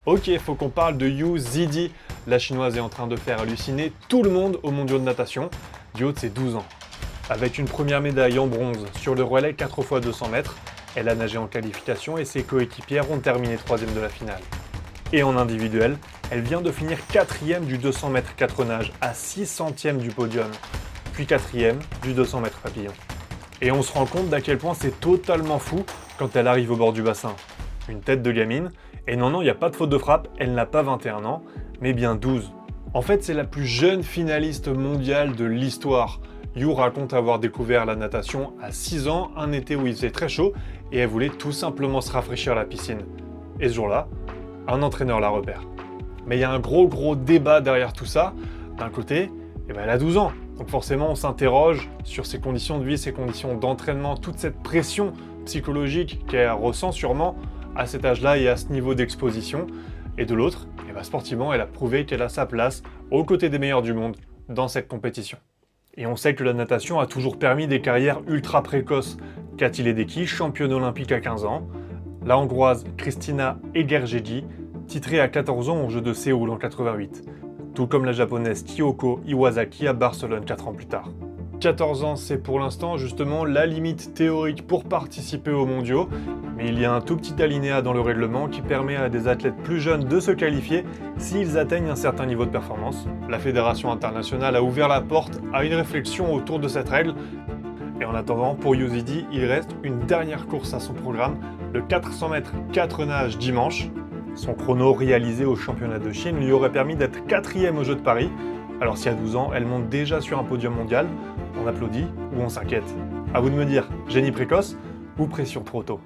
Ok, faut qu'on parle de Yu Zidi. La chinoise est en train de faire halluciner tout le monde aux mondiaux de natation, du haut de ses 12 ans. Avec une première médaille en bronze sur le relais 4 x 200 mètres, elle a nagé en qualification et ses coéquipières ont terminé 3e de la finale. Et en individuel, elle vient de finir 4e du 200 mètres 4 nages à 600e du podium, puis 4e du 200 mètres papillon. Et on se rend compte d'à quel point c'est totalement fou quand elle arrive au bord du bassin. Une tête de gamine, et non, il n'y a pas de faute de frappe, elle n'a pas 21 ans, mais bien 12. En fait, c'est la plus jeune finaliste mondiale de l'histoire. Yu raconte avoir découvert la natation à 6 ans, un été où il faisait très chaud, et elle voulait tout simplement se rafraîchir à la piscine. Et ce jour-là, un entraîneur la repère. Mais il y a un gros débat derrière tout ça. D'un côté, elle a 12 ans, donc forcément on s'interroge sur ses conditions de vie, ses conditions d'entraînement, toute cette pression psychologique qu'elle ressent sûrement à cet âge-là et à ce niveau d'exposition. Et de l'autre, sportivement, elle a prouvé qu'elle a sa place aux côtés des meilleurs du monde dans cette compétition. Et on sait que la natation a toujours permis des carrières ultra précoces. Katy Ledecky, championne olympique à 15 ans, la hongroise Kristina Egergedi, titrée à 14 ans aux Jeux de Séoul en 88, tout comme la japonaise Kyoko Iwasaki à Barcelone 4 ans plus tard. 14 ans, c'est pour l'instant justement la limite théorique pour participer aux mondiaux, mais il y a un tout petit alinéa dans le règlement qui permet à des athlètes plus jeunes de se qualifier s'ils atteignent un certain niveau de performance. La Fédération internationale a ouvert la porte à une réflexion autour de cette règle, et en attendant, pour Yu Zidi, il reste une dernière course à son programme, le 400 mètres 4 nages dimanche. Son chrono réalisé au championnat de Chine lui aurait permis d'être 4e aux Jeux de Paris. Alors si à 12 ans, elle monte déjà sur un podium mondial, on applaudit ou on s'inquiète. À vous de me dire, génie précoce ou pression trop tôt.